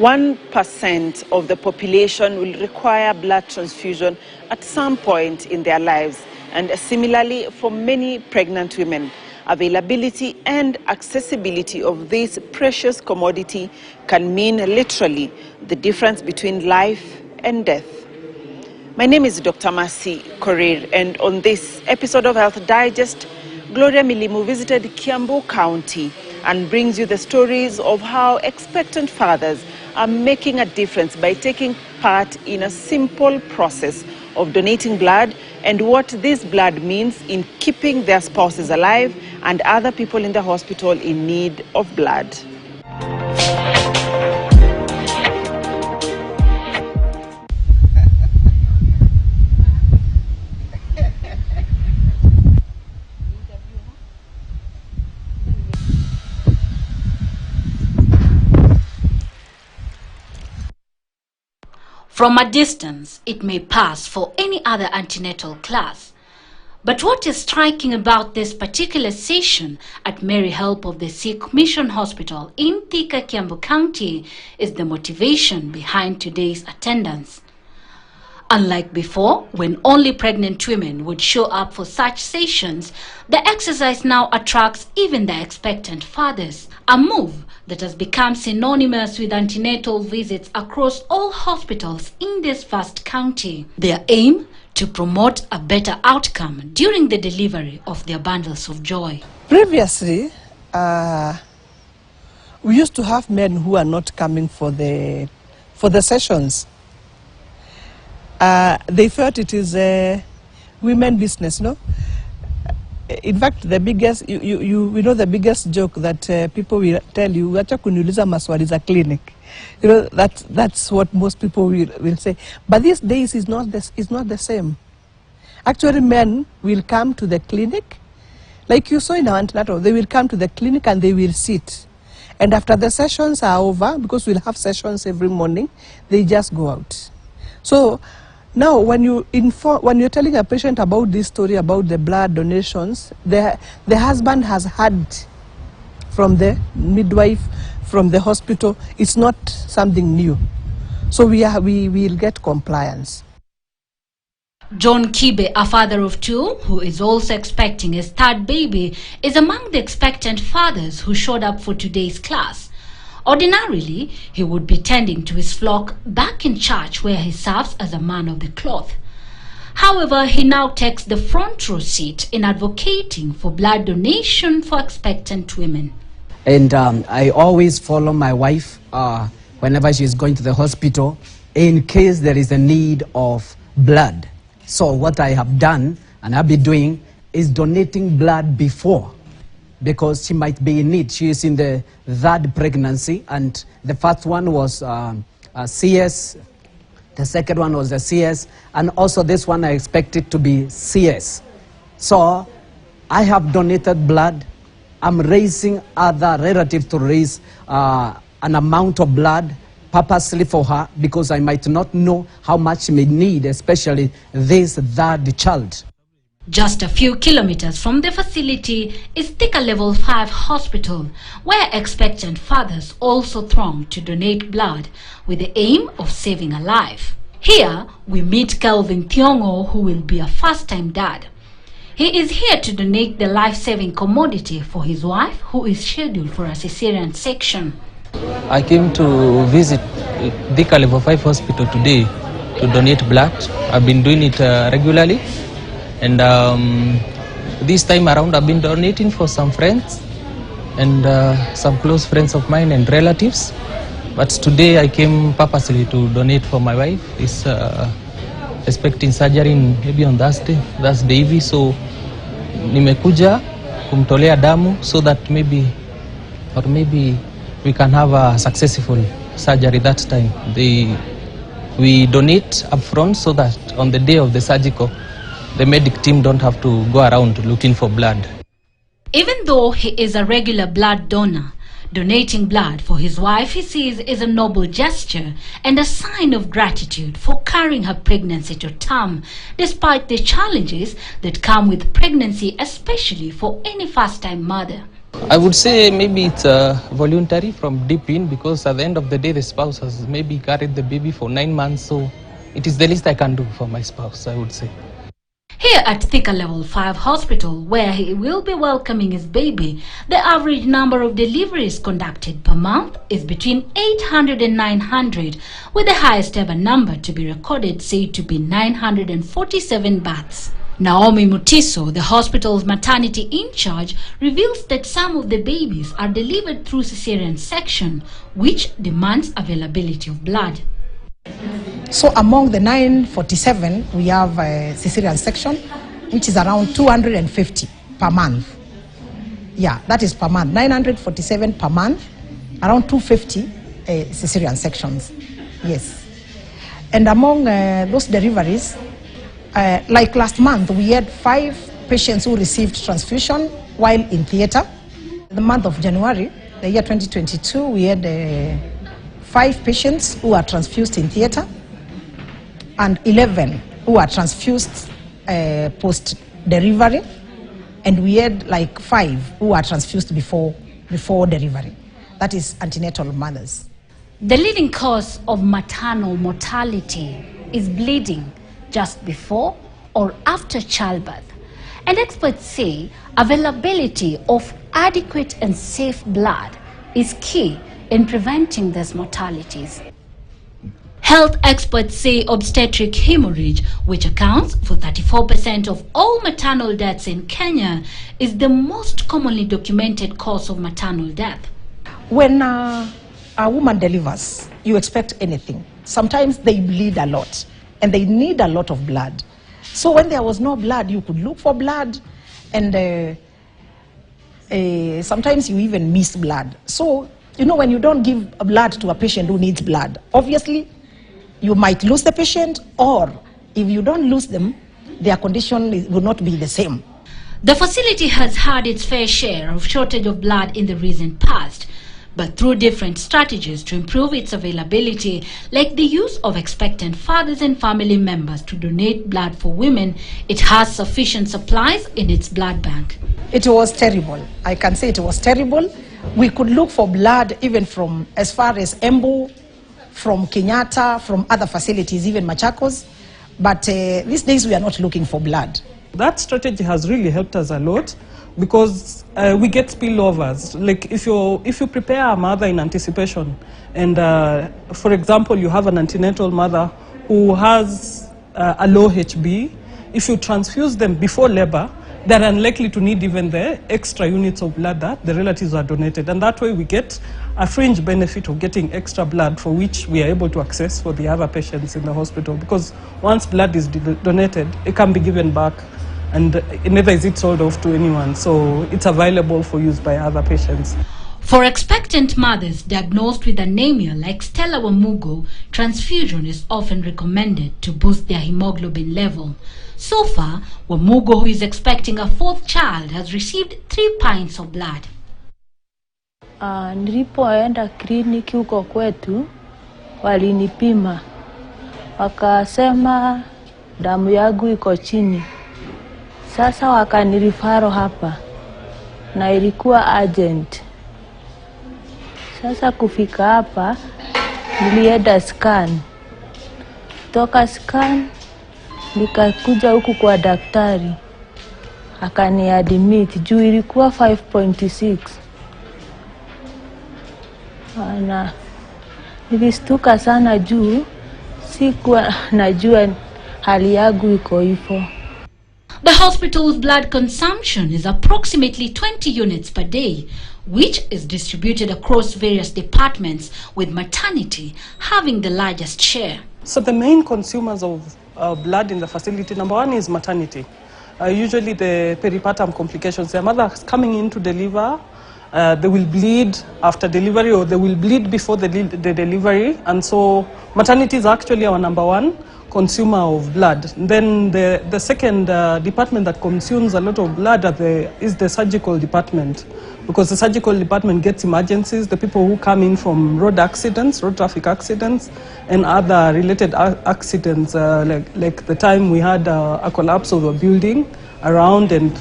1% of the population will require blood transfusion at some point in their lives. And similarly, for many pregnant women, availability and accessibility of this precious commodity can mean literally the difference between life and death. My name is Dr. Mercy Korir, and on this episode of Health Digest, Gloria Milimu visited Kiambu County and brings you the stories of how expectant fathers are making a difference by taking part in a simple process of donating blood and what this blood means in keeping their spouses alive and other people in the hospital in need of blood. From a distance, it may pass for any other antenatal class. But what is striking about this particular session at Mary Help of the Sick Mission Hospital in Thika, Kiambu County is the motivation behind today's attendance. Unlike before, when only pregnant women would show up for such sessions, the exercise now attracts even the expectant fathers, a move that has become synonymous with antenatal visits across all hospitals in this vast county. Their aim to promote a better outcome during the delivery of their bundles of joy. Previously, we used to have men who are not coming for the sessions. They felt it is a women business, no? In fact, the biggest, we know the biggest joke that people will tell you, wacha kuniuliza maswali za clinic. You know, that's what most people will say. But these days is not the same. Actually, men will come to the clinic, like you saw in our antenatal, they will come to the clinic and they will sit. And after the sessions are over, because we'll have sessions every morning, they just go out. So now, when you're telling a patient about this story about the blood donations, the husband has heard from the midwife, from the hospital. It's not something new. So we will get compliance. John Kibe, a father of two who is also expecting his third baby, is among the expectant fathers who showed up for today's class. Ordinarily, he would be tending to his flock back in church where he serves as a man of the cloth. However, he now takes the front row seat in advocating for blood donation for expectant women. And I always follow my wife whenever she is going to the hospital in case there is a need of blood. So what I have done and I've been doing is donating blood before, because she might be in need. She is in the third pregnancy, and the first one was CS, the second one was a CS, and also this one I expect it to be CS. So I have donated blood. I'm raising other relatives to raise an amount of blood purposely for her, because I might not know how much she may need, especially this third child. Just a few kilometers from the facility is Thika Level 5 Hospital, where expectant fathers also throng to donate blood with the aim of saving a life. Here, we meet Kelvin Thiongo, who will be a first-time dad. He is here to donate the life-saving commodity for his wife, who is scheduled for a cesarean section. I came to visit Thika Level 5 Hospital today to donate blood. I've been doing it regularly. And this time around, I've been donating for some friends and some close friends of mine and relatives. But today I came purposely to donate for my wife. Is expecting surgery maybe on Thursday hivi. So nimekuja kumtolea damu so that maybe we can have a successful surgery that time. We donate upfront so that on the day of the surgical, the medic team don't have to go around looking for blood. Even though he is a regular blood donor, donating blood for his wife, he sees, is a noble gesture and a sign of gratitude for carrying her pregnancy to term, despite the challenges that come with pregnancy, especially for any first-time mother. I would say maybe it's voluntary from deep in, because at the end of the day the spouse has maybe carried the baby for 9 months, so it is the least I can do for my spouse, I would say. Here at Thika Level 5 Hospital, where he will be welcoming his baby, the average number of deliveries conducted per month is between 800 and 900, with the highest ever number to be recorded said to be 947 births. Naomi Mutiso, the hospital's maternity in charge, reveals that some of the babies are delivered through cesarean section, which demands availability of blood. So among the 947, we have a cesarean section, which is around 250 per month. Yeah, that is per month. 947 per month, around 250 cesarean sections. Yes. And among those deliveries, like last month, we had 5 patients who received transfusion while in theater. The month of January, the year 2022, we had 5 patients who are transfused in theater and 11 who are transfused post-delivery, and we had like 5 who are transfused before delivery. That is antenatal mothers. The leading cause of maternal mortality is bleeding just before or after childbirth, and experts say availability of adequate and safe blood is key in preventing these mortalities. Health experts say obstetric hemorrhage, which accounts for 34% of all maternal deaths in Kenya, is the most commonly documented cause of maternal death. When a woman delivers, you expect anything. Sometimes they bleed a lot and they need a lot of blood. So when there was no blood, you could look for blood, and sometimes you even miss blood. So, you know, when you don't give blood to a patient who needs blood, obviously you might lose the patient, or if you don't lose them, their condition will not be the same. The facility has had its fair share of shortage of blood in the recent past, but through different strategies to improve its availability, like the use of expectant fathers and family members to donate blood for women, it has sufficient supplies in its blood bank. It was terrible. I can say it was terrible. We could look for blood even from as far as Embu, from Kenyatta, from other facilities, even Machakos. But these days we are not looking for blood. That strategy has really helped us a lot, because we get spillovers. Like if you prepare a mother in anticipation, and for example you have an antenatal mother who has a low HB, if you transfuse them before labor, they're unlikely to need even the extra units of blood that the relatives are donated. And that way we get a fringe benefit of getting extra blood, for which we are able to access for the other patients in the hospital. Because once blood is donated, it can be given back, and neither is it sold off to anyone. So it's available for use by other patients. For expectant mothers diagnosed with anemia like Stella Wamugo, transfusion is often recommended to boost their hemoglobin level. So far, Wamugo, who is expecting a 4th child, has received 3 pints of blood. Nilipoenda kliniki huko kwetu, walinipima. Wakasema damu yangu iko chini. Sasa wakanirifaro hapa, na ilikuwa urgent. Sasa kufika hapa, nilienda scan. Toka scan, nikakuja huku kwa daktari. Akaniadmit juu ilikuwa 5.6. Na nilistuka sana juu sikuwa najua hali yangu iko hivyo. The hospital's blood consumption is approximately 20 units per day, which is distributed across various departments, with maternity having the largest share. So the main consumers of blood in the facility, number one is maternity. Usually the peripartum complications. The mother coming in to deliver, they will bleed after delivery, or they will bleed before the delivery, and so maternity is actually our number one consumer of blood. And then the second department that consumes a lot of blood is the surgical department, because the surgical department gets emergencies, the people who come in from road traffic accidents, and other related accidents, like the time we had a collapse of a building around, and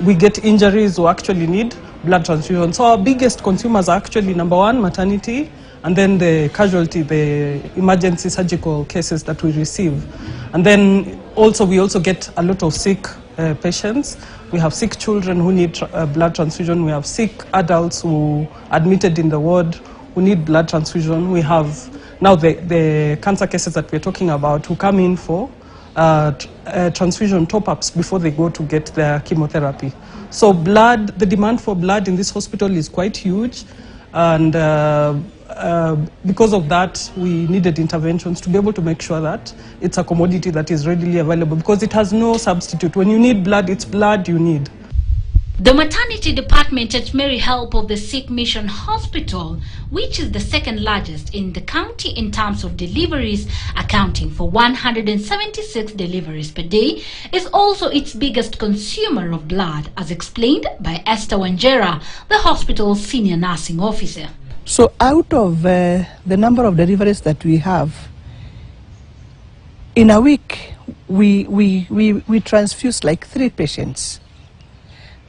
we get injuries who actually need blood transfusion. So our biggest consumers are actually, number one, maternity, and then the casualty, the emergency surgical cases that we receive. And then also we also get a lot of sick patients. We have sick children who need blood transfusion. We have sick adults who are admitted in the ward who need blood transfusion. We have now the cancer cases that we're talking about who come in for transfusion top-ups before they go to get their chemotherapy. So the demand for blood in this hospital is quite huge, and because of that, we needed interventions to be able to make sure that it's a commodity that is readily available, because it has no substitute. When you need blood, it's blood you need. The maternity department at Mary Help of the Sikh Mission Hospital, which is the second largest in the county in terms of deliveries, accounting for 176 deliveries per day, is also its biggest consumer of blood, as explained by Esther Wanjera, the hospital's senior nursing officer. So out of the number of deliveries that we have, in a week, we transfuse like 3 patients.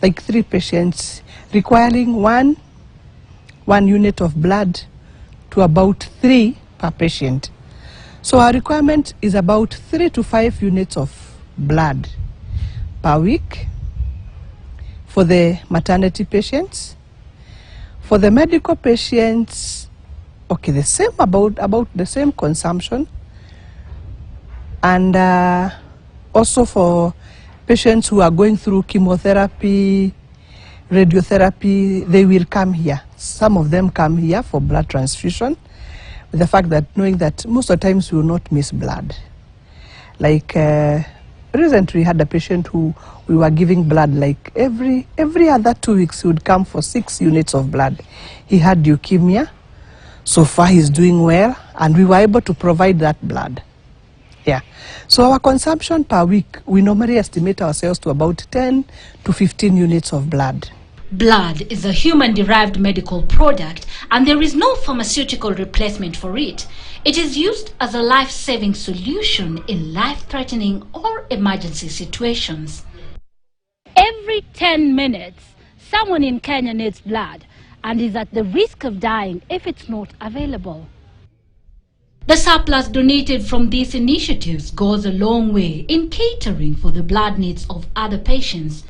Like 3 patients requiring one unit of blood to about 3 per patient. So our requirement is about 3 to 5 units of blood per week for the maternity patients. For the medical patients, okay, the same about the same consumption, and also for patients who are going through chemotherapy, radiotherapy, they will come here. Some of them come here for blood transfusion, with the fact that knowing that most of the times we will not miss blood. Like recently we had a patient who we were giving blood like every other 2 weeks. He would come for 6 units of blood. He had leukemia. So far he's doing well, and we were able to provide that blood. Yeah. So our consumption per week, we normally estimate ourselves to about 10 to 15 units of blood. Blood is a human-derived medical product, and there is no pharmaceutical replacement for it. It is used as a life-saving solution in life-threatening or emergency situations. Every 10 minutes, someone in Kenya needs blood and is at the risk of dying if it's not available. The surplus donated from these initiatives goes a long way in catering for the blood needs of other patients.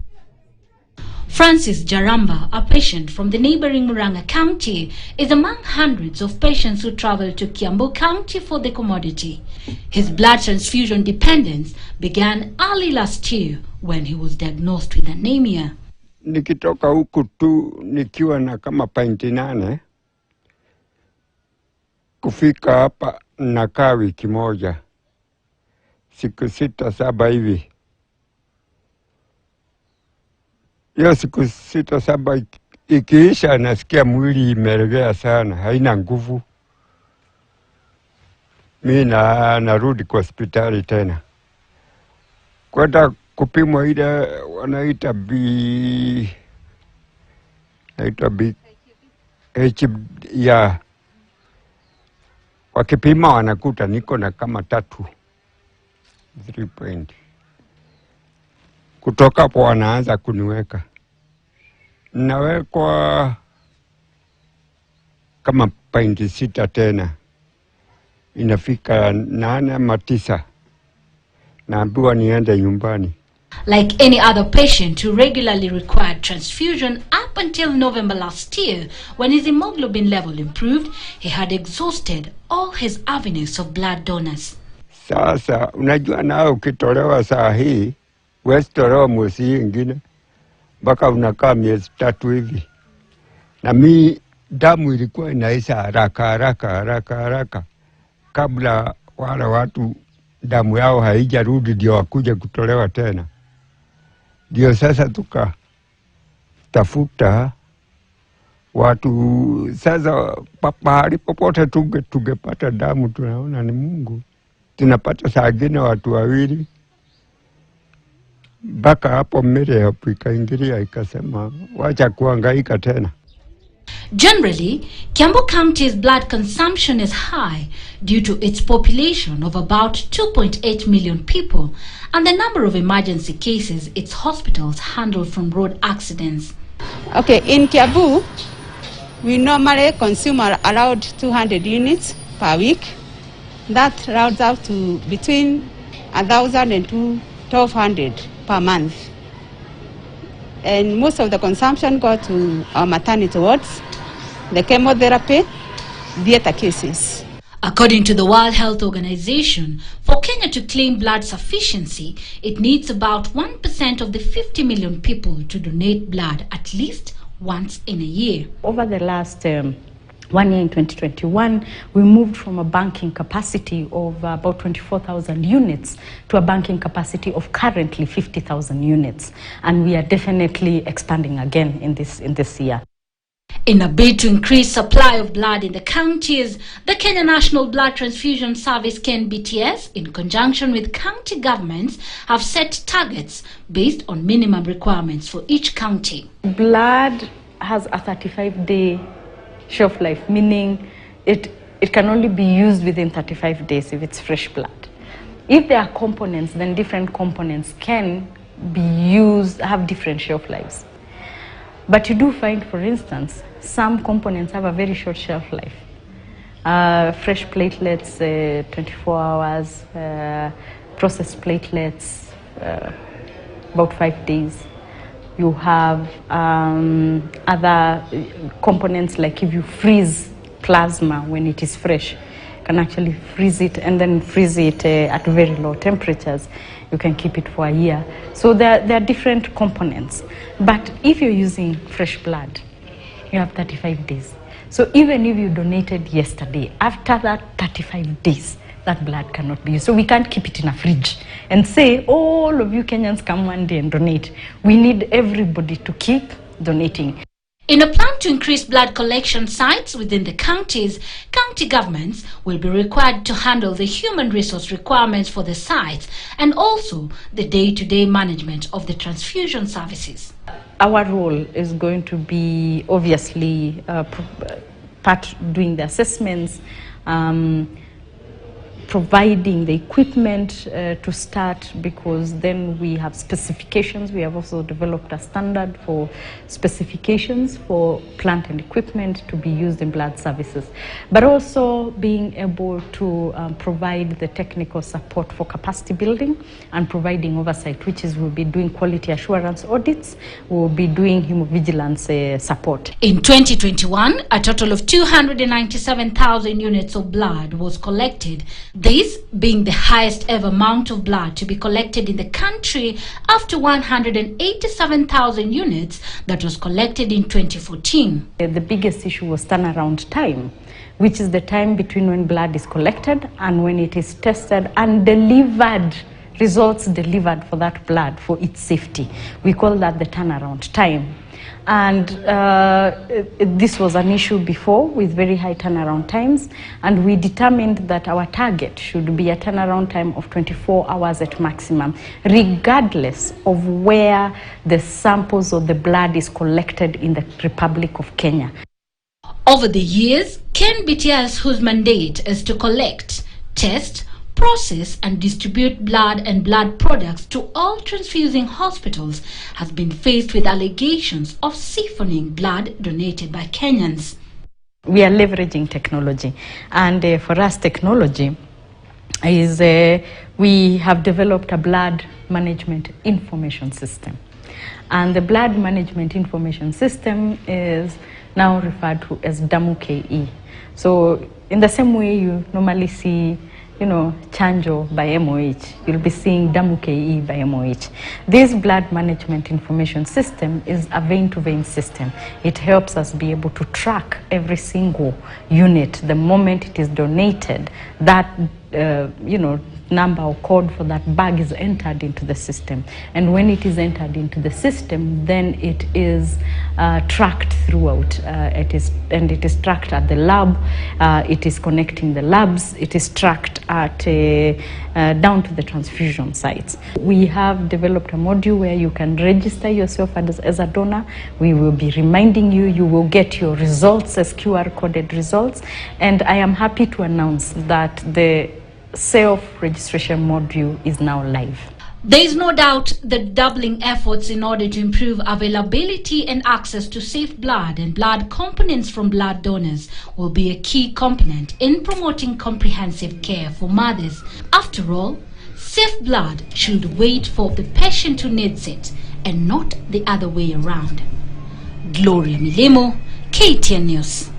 Francis Jaramba, a patient from the neighboring Murang'a County, is among hundreds of patients who travel to Kiambu County for the commodity. His blood transfusion dependence began early last year when he was diagnosed with anemia. Nikitoka huku tu nikiwa na kama painti 8, kufika hapa nakaa wiki moja, siku 6-7 hivi. Hiyo siku 6-7 ikiisha, nasikia mwili imelegea sana, haina nguvu. Mimi narudi kwa hospitali tena kwenda kupimwa ile wanaita ya wakipima wanakuta niko na kama 3 point. Kutoka hapo wanaanza kuniweka. Nawekwa kama pointi 6 tena. Inafika 8 ama 9. Naambiwa niende nyumbani. Like any other patient who regularly required transfusion up until November last year, when his hemoglobin level improved, he had exhausted all his avenues of blood donors. Sasa, unajua nao ukitolewa saa hii, wesitolewa mwezi ingine, baka unakaa miezi 3 hivi. Na mimi damu ilikuwa inaisha haraka. Kabla wale watu damu yao haijarudi ndio wakuje kutolewa tena. Ndio sasa tukatafuta watu. Sasa pahali popote tungepata damu, tunaona ni Mungu. Tunapata saa ingine watu 2. Baka hapo Mary Help ikaingilia ikasema wacha kuhangaika tena. Generally, Kiambu County's blood consumption is high due to its population of about 2.8 million people and the number of emergency cases its hospitals handle from road accidents. Okay, in Kiambu, we normally consume around 200 units per week. That rounds out to between 1,000 and 1,200 per month. And most of the consumption go to our maternity wards, the chemotherapy, theater cases. According to the World Health Organization, for Kenya to claim blood sufficiency, it needs about 1% of the 50 million people to donate blood at least once in a year. Over the last 1 year in 2021, we moved from a banking capacity of about 24,000 units to a banking capacity of currently 50,000 units. And we are definitely expanding again in this year. In a bid to increase supply of blood in the counties, the Kenya National Blood Transfusion Service (KNBTS), in conjunction with county governments, have set targets based on minimum requirements for each county. Blood has a 35-day shelf life, meaning it can only be used within 35 days if it's fresh blood. If there are components, then different components can be used, have different shelf lives. But you do find, for instance, some components have a very short shelf life. Fresh platelets, 24 hours, processed platelets, about 5 days. You have other components, like if you freeze plasma when it is fresh, you can actually freeze it and then freeze it at very low temperatures. You can keep it for a year. So there are different components. But if you're using fresh blood, you have 35 days. So even if you donated yesterday, after that 35 days, that blood cannot be used. So we can't keep it in a fridge and say, all of you Kenyans come one day and donate. We need everybody to keep donating. In a plan to increase blood collection sites within the counties, county governments will be required to handle the human resource requirements for the sites and also the day-to-day management of the transfusion services. Our role is going to be obviously part doing the assessments, providing the equipment to start, because then we have specifications. We have also developed a standard for specifications for plant and equipment to be used in blood services, but also being able to provide the technical support for capacity building and providing oversight, which is we'll be doing quality assurance audits, we'll be doing hemovigilance support. In 2021, a total of 297,000 units of blood was collected, this being the highest ever amount of blood to be collected in the country after 187,000 units that was collected in 2014. The biggest issue was turnaround time, which is the time between when blood is collected and when it is tested and delivered, results delivered for that blood for its safety. We call that the turnaround time. And this was an issue before with very high turnaround times, and we determined that our target should be a turnaround time of 24 hours at maximum, regardless of where the samples of the blood is collected in the Republic of Kenya. Over the years, KNBTS, whose mandate is to collect, test, process and distribute blood and blood products to all transfusing hospitals, has been faced with allegations of siphoning blood donated by Kenyans. We are leveraging technology, and for us technology is we have developed a blood management information system, and the blood management information system is now referred to as DAMU-KE. So in the same way you normally see, you know, chanjo by MOH, you'll be seeing DAMU-KE by MOH. This blood management information system is a vein-to-vein system. It helps us be able to track every single unit the moment it is donated. That number or code for that bag is entered into the system, and when it is entered into the system, then it is tracked throughout. It is tracked at the lab. It is connecting the labs. It is tracked at down to the transfusion sites. We have developed a module where you can register yourself as a donor. We will be reminding you. You will get your results as QR coded results, and I am happy to announce that the self-registration module is now live. There is no doubt that doubling efforts in order to improve availability and access to safe blood and blood components from blood donors will be a key component in promoting comprehensive care for mothers. After all, safe blood should wait for the patient who needs it and not the other way around. Gloria Milemo, KTN News.